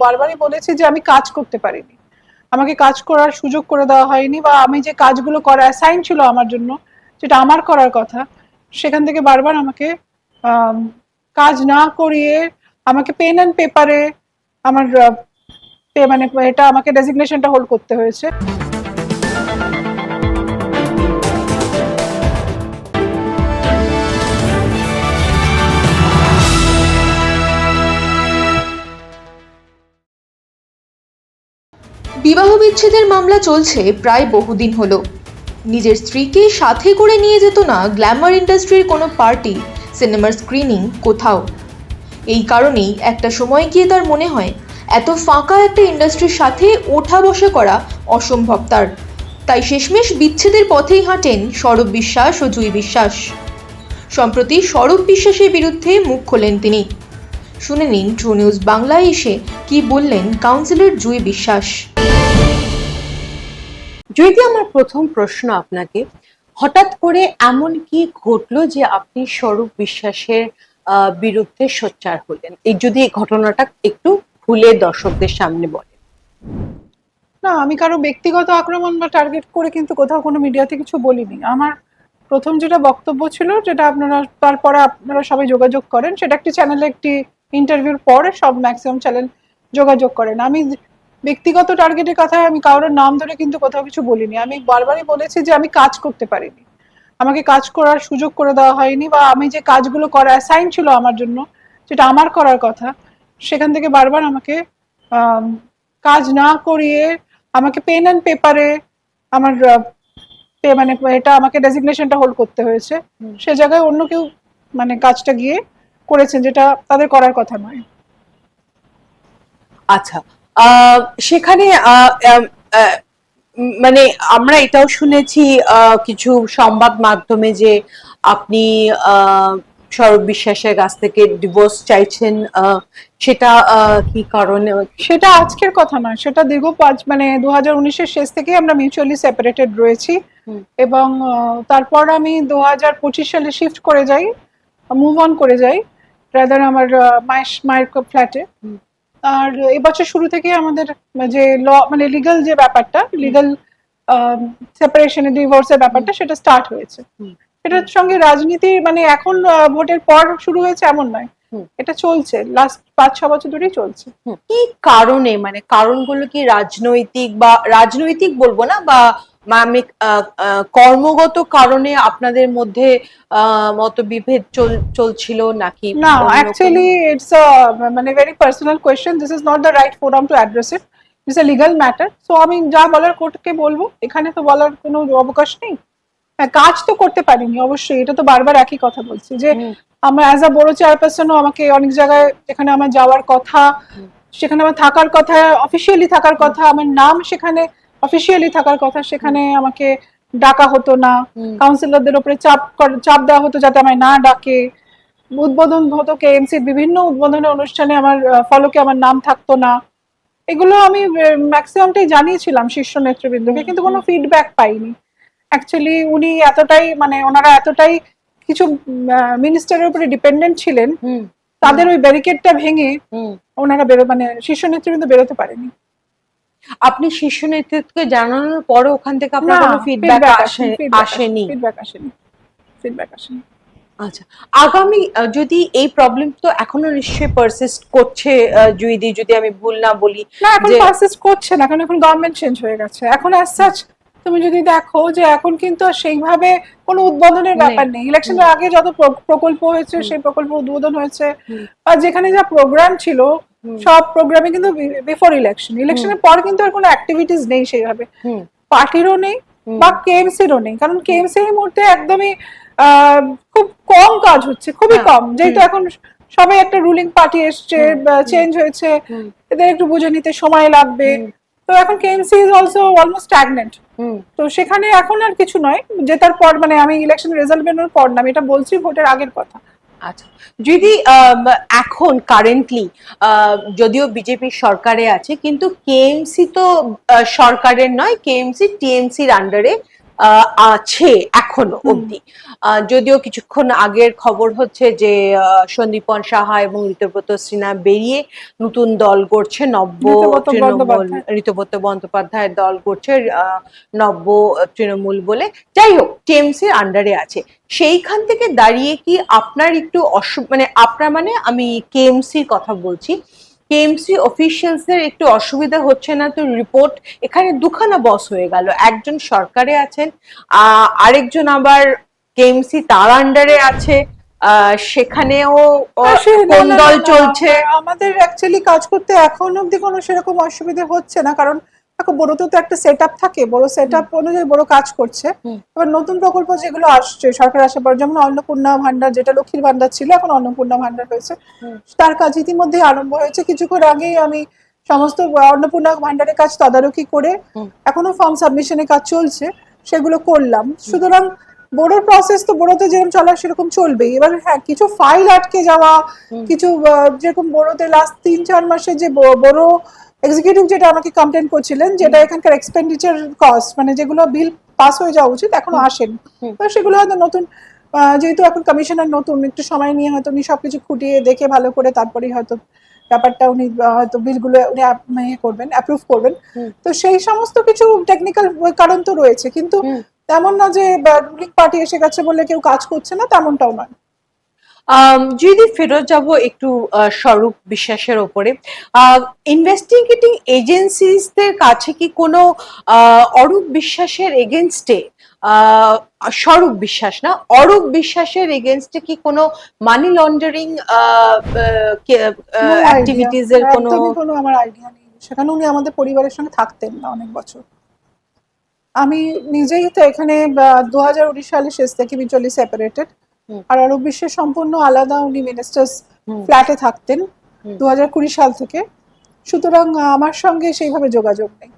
বারবারই বলেছি যে আমি কাজ করতে পারিনি, আমাকে কাজ করার সুযোগ করে দেওয়া হয়নি, বা আমি যে কাজগুলো করা অ্যাসাইন ছিল আমার জন্য, যেটা আমার করার কথা, সেখান থেকে বারবার আমাকে কাজ না করিয়ে আমাকে পেন অ্যান্ড পেপারে আমার মানে এটা আমাকে ডেজিগনেশনটা হোল্ড করতে হয়েছে। বিবাহ বিচ্ছেদের মামলা চলছে প্রায় বহুদিন হলো। নিজের স্ত্রীকে সাথে করে নিয়ে যেত না গ্ল্যামার ইন্ডাস্ট্রির কোনো পার্টি, সিনেমার স্ক্রিনিং, কোথাও। এই কারণেই একটা সময় গিয়ে তার মনে হয় এত ফাঁকা একটা ইন্ডাস্ট্রির সাথে ওঠা বসা করা অসম্ভব তার। তাই শেষমেশ বিচ্ছেদের পথেই হাঁটেন সৌরভ বিশ্বাস ও জুঁই বিশ্বাস। সম্প্রতি সৌরভ বিশ্বাসের বিরুদ্ধে মুখ খোলেন তিনি। শুনে নিন ট্রু নিউজ বাংলায় এসে কি বললেন কাউন্সিলর জুঁই বিশ্বাস। যদি আমার প্রথম প্রশ্ন আপনাকে, হঠাৎ করে এমন কি ঘটলো যে আপনি সৌরভ বিশ্বাসের বিরুদ্ধে সোচ্চার হলেন? এই যদি এই ঘটনাটা একটু খুলে দর্শকদের সামনে বলেন। না, আমি কারো ব্যক্তিগত আক্রমণ বা টার্গেট করে কিন্তু কোথাও কোনো মিডিয়াতে কিছু বলিনি। আমার প্রথম যেটা বক্তব্য ছিল, যেটা আপনারা তারপরে আপনারা সবাই যোগাযোগ করেন, সেটা একটি চ্যানেলে একটি ইন্টারভিউর পরে সব ম্যাক্সিমাম চ্যানেল যোগাযোগ করেন। আমি ব্যক্তিগত টার্গেটের কথা আমি কারোর নাম ধরে কিন্তু কোথাও কিছু বলিনি। আমি বারবারই বলেছি যে আমি কাজ করতে পারিনি, আমাকে কাজ করার সুযোগ করে দেওয়া হয়নি, বা আমি যে কাজগুলো করা অ্যাসাইন ছিল আমার জন্য, যেটা আমার করার কথা, সেখান থেকে বারবার আমাকে কাজ না করিয়ে আমাকে পেন অ্যান্ড পেপারে আমার মানে এটা আমাকে ডেজিগনেশনটা হোল্ড করতে হয়েছে। সে জায়গায় অন্য কেউ মানে কাজটা গিয়ে করেছেন, যেটা তাদের করার কথা নয়। আচ্ছা, সেখানে মানে আমরা এটাও শুনেছি কিছু সংবাদ মাধ্যমে যে আপনি সৌরভ বিশ্বাসের কাছ থেকে ডিভোর্স চাইছেন, সেটা কি কারণে? সেটা আজকের কথা নয়, সেটা দীর্ঘ মানে 2019-এর শেষ থেকে আমরা মিউচুয়ালি সেপারেটেড রয়েছি, এবং তারপর আমি 2025 সালে শিফট করে যাই, মুভ অন করে যাই রাদার আমার মায়ের ফ্ল্যাটে। আর এবছর শুরু থেকে আমাদের যে ল মানে লিগাল যে ব্যাপারটা, লিগাল সেপারেশনে ডিভোর্সের ব্যাপারটা, সেটা স্টার্ট হয়েছে। এটার সঙ্গে রাজনীতি মানে এখন ভোটের পর শুরু হয়েছে এমন নয়, এটা চলছে লাস্ট 5-6 বছর ধরেই চলছে। কি কারণে, মানে কারণগুলো কি রাজনৈতিক, বা রাজনৈতিক বলবো না, বা আমি কর্মগত কারণে আপনাদের মধ্যে মতবিভেদ চলছিল নাকি? না, অ্যাকচুয়ালি ইটস মানে very personal question, this is not the right forum to address it, it's a legal matter. So আমি যা বলার কোর্টকে বলবো, এখানে তো বলার কোনো অবকাশ নেই। হ্যাঁ, কাজ তো করতে পারিনি অবশ্যই, এটা তো বারবার একই কথা বলছি যে আমার অ্যাজ আ বড় চেয়ারপারসনও আমাকে অনেক জায়গায় যেখানে আমার যাওয়ার কথা, সেখানে আমার থাকার কথা, অফিসিয়ালি থাকার কথা, আমার নাম সেখানে অফিসিয়ালি থাকার কথা, সেখানে আমাকে ডাকা হতো না। কাউন্সিলরদের উপরে চাপ দেওয়া হতো যাতে আমায় না ডাকে। উদ্বোধন হতো কেএমসির বিভিন্ন উদ্বোধনের অনুষ্ঠানে আমার ফলকে আমার নাম থাকতো না। এগুলো আমি ম্যাক্সিমামটাই জানিয়েছিলাম শীর্ষ নেতৃবৃন্দকে, কিন্তু কোনো ফিডব্যাক পাইনি। অ্যাকচুয়ালি উনি এতটাই মানে ওনারা এতটাই কিছু মিনিস্টারের উপরে ডিপেন্ডেন্ট ছিলেন, তাদের ওই ব্যারিকেডটা ভেঙে ওনারা মানে শীর্ষ নেতৃবৃন্দ বেরোতে পারেনি। আপনি শীর্ষ নেতৃত্বকে জানানোর পরে ওখান থেকে আপনার কোনো ফিডব্যাক আসেনি? ফিডব্যাক আসেনি। আচ্ছা, আগামী যদি এই প্রবলেম তো এখনো নিশ্চয়ই পারসিস্ট করছে, জুইদি, যদি আমি ভুল না বলি। না, এখন পারসিস্ট করছে না, কারণ এখন গভর্নমেন্ট চেঞ্জ হয়ে গেছে। এখন অ্যাজ সাচ তুমি যদি দেখো যে এখন কিন্তু সেইভাবে কোনো উদ্বোধনের ব্যাপার নেই। ইলেকশনের আগে যত প্রকল্প হয়েছে, সেই প্রকল্প উদ্বোধন হয়েছে, আর যেখানে যা প্রোগ্রাম ছিল সব প্রোগ্রামে কিন্তু বিফোর ইলেকশনের পর কিন্তু আর কোনো অ্যাক্টিভিটিস নেই সেইভাবে, পার্টিরও নেই বা কেএমসিরও নেই। কারণ কেএমসি এর মধ্যে একদমই খুব কম কাজ হচ্ছে, খুবই কম, যেহেতু এখন সবাই একটা রুলিং পার্টি এসছে, চেঞ্জ হয়েছে, এদের একটু বুঝে নিতে সময় লাগবে। তো এখন KMC is also almost stagnant. তো সেখানে এখন আর কিছু নয়, জেতার পর মানে আমি ইলেকশন রেজাল্ট বেরোনোর পর না, আমি এটা বলছি ভোটের আগের কথা। আচ্ছা, যদি এখন কারেন্টলি যদিও বিজেপি সরকারে আছে, কিন্তু কেএমসি তো সরকারের নয়, কেএমসি টিএমসির আন্ডারে আছে এখনো অবধি। যদিও কিছুক্ষণ আগের খবর হচ্ছে যে সন্দীপন সাহা এবং ঋতব্রত সিনহা বেরিয়ে নতুন দল করছে, নব্য ঋতব্রত তৃণমূল, বন্দ্যোপাধ্যায়। ঋতব্রত বন্দ্যোপাধ্যায়ের দল করছে নব্য তৃণমূল বলে। যাই হোক, টিএমসির আন্ডারে আছে। সেইখান থেকে দাঁড়িয়ে কি আপনার একটু মানে আপনার মানে আমি কেএমসির কথা বলছি, কেএমসি অফিসিয়ালসদের একটু অসুবিধা হচ্ছে না তো? রিপোর্ট এখানে দুখানা বস হয়ে গেল, একজন সরকারে আছেন, আরেকজন আবার কেএমসি তার আন্ডারে আছে, সেখানেও কোন দল চলছে? আমাদের অ্যাকচুয়ালি কাজ করতে এখন অব্দি কোনো সেরকম অসুবিধা হচ্ছে না, কারণ দেখো বড়তে তো একটা সেট আপ থাকে, বড় সেট আপ অনুযায়ী বড় কাজ করছে। এবার নতুন প্রকল্প যেগুলো আসছে সরকার আসার পর, যেমন অন্নপূর্ণা ভান্ডার, যেটা লক্ষ্মীর ভান্ডার ছিল এখন অন্নপূর্ণা ভান্ডার হয়েছে, তার কাজ ইতিমধ্যেই আরম্ভ হয়েছে। কিছুক্ষণ আগেই আমি সমস্ত অন্নপূর্ণা ভান্ডারের কাজ তদারকি করে, এখনো ফর্ম সাবমিশনের কাজ চলছে, সেগুলো করলাম। সুতরাং বড়োর প্রসেস তো বড়োতে যেরকম চলা সেরকম চলবেই। এবার হ্যাঁ, কিছু ফাইল আটকে যাওয়া, কিছু যেরকম বড়োতে লাস্ট 3-4 মাসে যে বড় এক্সিকিউটিভ যেটা আমাকে কমপ্লেন করছিলেন, যেটা এখানকার এক্সপেন্ডিচার কস্ট, মানে যেগুলো বিল পাস হয়ে যাওয়া উচিত এখনো আসেনি, তো সেগুলো হয়তো নতুন, যেহেতু এখন কমিশনার নতুন, একটু সময় নিয়ে হয়তো উনি সবকিছু খুঁটিয়ে দেখে ভালো করে তারপরেই হয়তো ব্যাপারটা উনি হয়তো বিলগুলো উনি করবেন, অ্যাপ্রুভ করবেন। তো সেই সমস্ত কিছু টেকনিক্যাল কারণ তো রয়েছে, কিন্তু তেমন না যে রুলিং পার্টি এসে গেছে বলে কেউ কাজ করছে না, তেমনটাও নয়। যদি ফেরত যাব একটু স্বরূপ বিশ্বাসের ওপরে, ইনভেস্টিগেটিং এজেন্সিসদের কাছে কি কোনো অরূপ বিশ্বাসের এগেনস্টে, স্বরূপ বিশ্বাস না, অরূপ বিশ্বাসের এগেনস্টে কি কোনো মানি লন্ডারিং অ্যাক্টিভিটিস এর কোনো আমার আইডিয়া নেই। সেখানে উনি আমাদের পরিবারের সঙ্গে থাকতেন না অনেক বছর। আমি নিজেই তো এখানে 2019 সালের শেষ থেকে মিউচুয়ালি সেপারেটেড, আর অরূপ বিশ্বাস সম্পূর্ণ আলাদা, উনি মিনিস্টার্স ফ্ল্যাটে থাকতেন 2020 সাল থেকে। সুতরাং আমার সঙ্গে সেইভাবে যোগাযোগ নেই।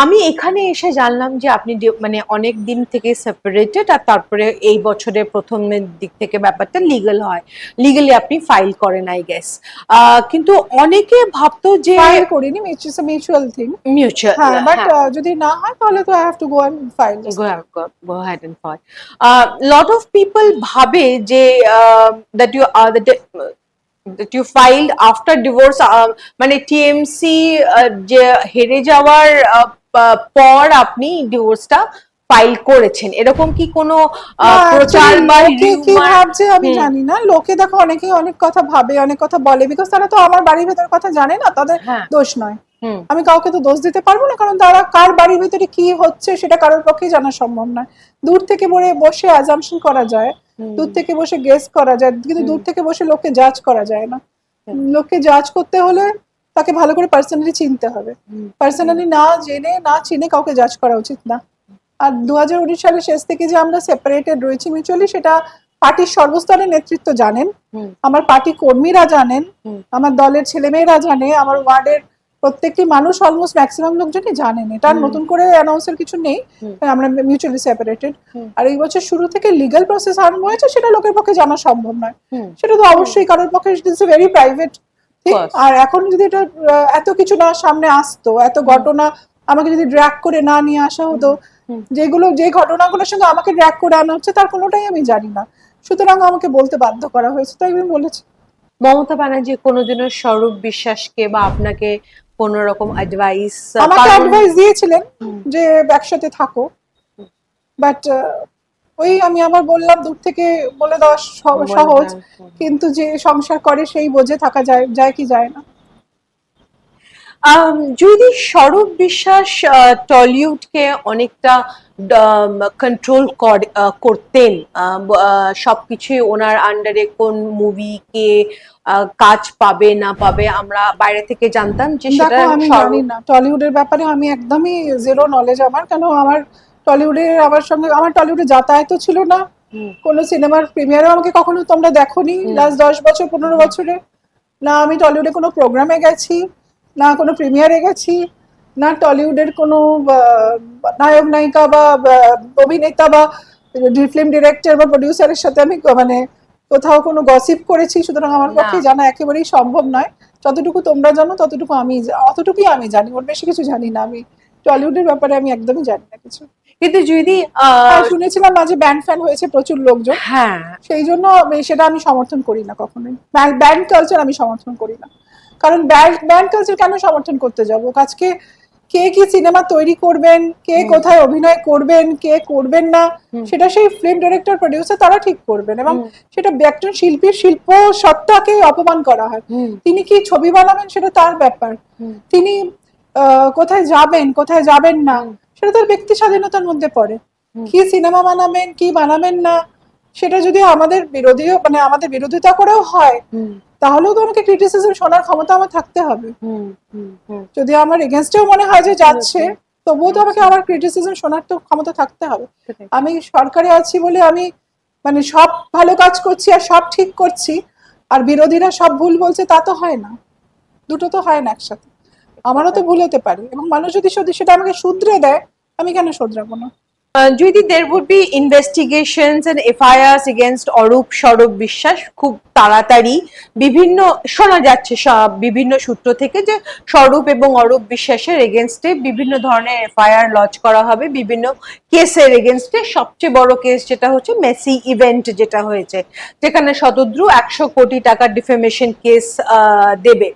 আমি এখানে এসে জানলাম যে আপনি মানে অনেক দিন থেকে সেপারেটেড, আর তারপরে এই বছরের প্রথমের দিক থেকে ব্যাপারটা লিগ্যাল হয়, লিগ্যালি আপনি ফাইল করেন আই গেস। কিন্তু অনেকে ভাবতো যে ফাইল করিনি, it's a mutual thing, mutual, হ্যাঁ, বাট যদি না হয় তাহলে তো I have to go and file. go ahead and file. Lot of people ভাবে যে that you filed after divorce, মানে টিএমসি যে হেরে যাওয়ার পর আপনি ডিভোর্সটা ফাইল করেছেন, এরকম কি কোনো প্রচার বা কি ভাবছে আমি জানি না। লোকে দেখো অনেকেই অনেক কথা ভাবে, অনেক কথা বলে, বিকজ তারা তো আমার বাড়ির ভেতর কথা জানে না, তাদের দোষ নয়। আমি কাউকে তো দোষ দিতে পারবো না, কারণ তারা কার বাড়ির ভিতরে কি হচ্ছে সেটা কারোর পক্ষেই জানা সম্ভব নয়। দূর থেকে বসে অ্যাজাম্পশন করা যায়, দূর থেকে বসে গেস করা যায়, কিন্তু দূর থেকে বসে লোককে জাজ করা যায় না। লোককে জাজ করতে হলে তাকে ভালো করে পার্সোনালি চিনতে হবে। পার্সোনালি না জেনে না চিনে কাউকে জাজ করা উচিত না। আর 2019 সালের শেষ থেকে যে আমরা সেপারেটেড রয়েছি মিউচুয়ালি, সেটা পার্টির সর্বস্তরের নেতৃত্ব জানেন, আমার পার্টি কর্মীরা জানেন, আমার দলের ছেলেমেয়েরা জানে, আমার ওয়ার্ডের প্রত্যেকটি মানুষ, অলমোস্ট ম্যাক্সিমাম লোকজনই জানেন। এটা নতুন করে অ্যানাউন্সের কিছু নেই, আমরা মিউচুয়ালি সেপারেটেড। আর এই বছর শুরু থেকে লিগ্যাল প্রসেস আরম্ভ হয়েছে, সেটা লোকের পক্ষে জানা সম্ভব নয়, সেটা তো অবশ্যই কারোর পক্ষে, ইটস এ ভেরি প্রাইভেট। আর এখন যদি এটা এত কিছু না সামনে আসতো, এত ঘটনা আমাকে যদি ড্র্যাগ করে না নিয়ে আসা হতো, যে ঘটনাগুলোর সঙ্গে আমাকে ড্র্যাগ করে আনা হচ্ছে তার কোনোটাই আমি জানি না, সুতরাং আমাকে বলতে বাধ্য করা হয়েছে, তাই আমি বলেছি। মমতা ব্যানার্জি কোনোদিনও স্বরূপ বিশ্বাসকে বা আপনাকে কোন রকম অ্যাডভাইস, আমাকে অ্যাডভাইস দিয়েছিলেন যে একসাথে থাকো, বাট ওই আমি আবার বললাম দূর থেকে বলে দেওয়া সহজ, কিন্তু যে সংসার করে সেই বোঝে থাকা যায় কি যায় না। যদি স্বরূপ বিশ্বাস টলিউডকে অনেকটা কন্ট্রোল করতেন, সবকিছুই ওনার আন্ডারে, কোন মুভি কে কাজ পাবে না পাবে আমরা বাইরে থেকে জানতাম, যে সেটা আমি জানি না টলিউডের ব্যাপারে, আমি একদমই জিরো নলেজ আমার। কেন আমার টলিউডে যাতায়াতও ছিল না, কোন সিনেমার প্রিমিয়ারও আমাকে কখনো তোমরা দেখোনি লাস্ট 10 বছর 15 বছরে, না আমি টলিউডে কোনো প্রোগ্রামে গেছি, না কোনো প্রিমিয়ারে গেছি, না টলিউডের কোনো নায়ক নায়িকা বা অভিনেতা বা ফিল্ম ডিরেক্টর বা প্রডিউসারের সাথে আমি মানে কোথাও কোনো গসিপ করেছি। সুতরাং আমার পক্ষে জানা একেবারেই সম্ভব নয়। যতটুকু তোমরা জানো অতটুকুই আমি জানি, ওর বেশি কিছু জানি না আমি টলিউডের ব্যাপারে আমি একদমই জানি না কিছু। কিন্তু যদি শুনেছিলাম মাঝে ব্যান্ড ফ্যান হয়েছে প্রচুর লোকজন, হ্যাঁ সেই জন্য সেটা আমি সমর্থন করি না কখনোই। ব্যান্ড কালচার আমি সমর্থন করি না, কারণ ব্যান্ড কালচার কেন সমর্থন করতে যাবো? আজকে কে কি সিনেমা তৈরি করবেন, কে কোথায় অভিনয় করবেন, কে করবেন না, সেটা সেই ফিল্ম ডিরেক্টর প্রডিউসার তারা ঠিক করবেন। এবং সেটা একজন শিল্পীর শিল্প সত্তাকে অপমান করা হয়। তিনি কি ছবি বানাবেন সেটা তার ব্যাপার, তিনি কোথায় যাবেন কোথায় যাবেন না সেটা তার ব্যক্তি স্বাধীনতার মধ্যে পড়ে। কি সিনেমা বানাবেন কি বানাবেন না সেটা যদি আমাদের বিরোধীও মানে আমাদের বিরোধিতা করেও হয়, তাহলেও তো আমাকে ক্রিটিসিজম শোনার ক্ষমতা আমার থাকতে হবে। যদি আমার এগেনস্টেও মনে হয় যে যাচ্ছে, তবুও তো আমাকে আমার ক্রিটিসিজম শোনার তো ক্ষমতা থাকতে হবে। আমি সরকারে আছি বলে আমি মানে সব ভালো কাজ করছি আর সব ঠিক করছি, আর বিরোধীরা সব ভুল বলছে, তা তো হয় না, দুটো তো হয় না একসাথে। আমারও তো ভুল হতে পারে, এবং মানুষ যদি সেটা আমাকে শুধরে দেয়, আমি কেন শুধরাবো না? যদি there would be investigations and FIRs against Arup স্বরূপ বিশ্বাস খুব তাড়াতাড়ি, বিভিন্ন শোনা যাচ্ছে সব বিভিন্ন সূত্র থেকে যে স্বরূপ এবং অরূপ বিশ্বাসের এগেনস্টে বিভিন্ন ধরনের FIR লঞ্চ করা হবে, বিভিন্ন কেসের এগেনস্টে। সবচেয়ে বড় কেস যেটা হচ্ছে মেসি ইভেন্ট যেটা হয়েছে, যেখানে শতদ্রু 100 কোটি টাকার ডিফেমেশন কেস দেবে।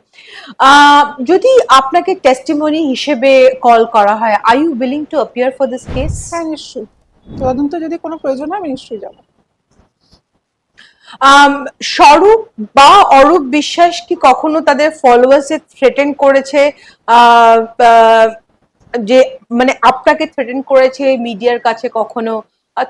যদি আপনাকে টেস্টিমনি হিসেবে কল করা হয়, are you willing to appear for this case? হ্যাঁ নিশ্চয়ই, তদন্ত যদি কোনো প্রয়োজন হয় আমি নিশ্চয়ই যাবো। স্বরূপ বা অরূপ বিশ্বাস কি কখনো তাদের ফলোয়ার্স থ্রেটেন করেছে, যে মানে আপনাকে থ্রেটেন করেছে মিডিয়ার কাছে? কখনো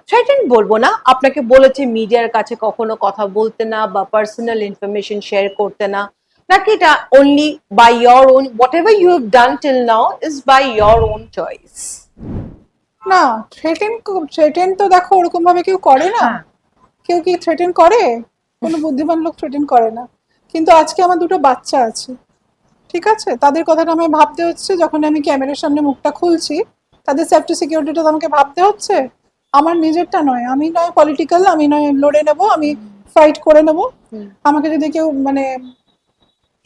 থ্রেটেন বলবো না, আপনাকে বলেছে মিডিয়ার কাছে কখনো কথা বলতে না বা পার্সোনাল ইনফরমেশন শেয়ার করতে না, নাকি এটা only by your own, whatever you have done till now is by your own choice? না, থ্রেটেন তো দেখো ওরকম ভাবে কেউ করে না। কেউ কি থ্রেটেন করে? কোনো বুদ্ধিমান লোক থ্রেটেন করে না। কিন্তু আজকে আমার দুটো বাচ্চা আছে, ঠিক আছে, তাদের কথাটা আমায় ভাবতে হচ্ছে। যখন আমি ক্যামেরার সামনে মুখটা খুলছি, তাদের সেফটি সিকিউরিটিটা তো আমাকে ভাবতে হচ্ছে, আমার নিজেরটা নয়। আমি নয় পলিটিক্যাল, আমি নয় লড়ে নেব, আমি ফাইট করে নেব। আমাকে যদি কেউ মানে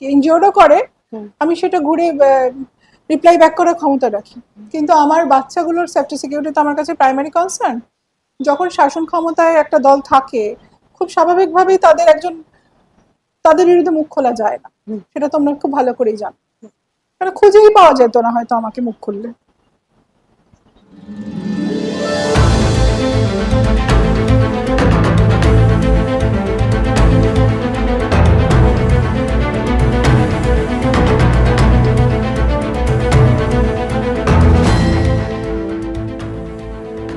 ইনজিওরও করে, আমি সেটা ঘুরে রিপ্লাই ব্যাক করার ক্ষমতা রাখি। কিন্তু আমার বাচ্চাগুলোর সেফটি সিকিউরিটি তো আমার কাছে প্রাইমারি কনসার্ন। যখন শাসন ক্ষমতায় একটা দল থাকে, খুব স্বাভাবিকভাবেই তাদের বিরুদ্ধে মুখ খোলা যায় না, সেটা তোমরা খুব ভালো করেই জানো। মানে খুঁজেই পাওয়া যেত না হয়তো আমাকে মুখ খুললে।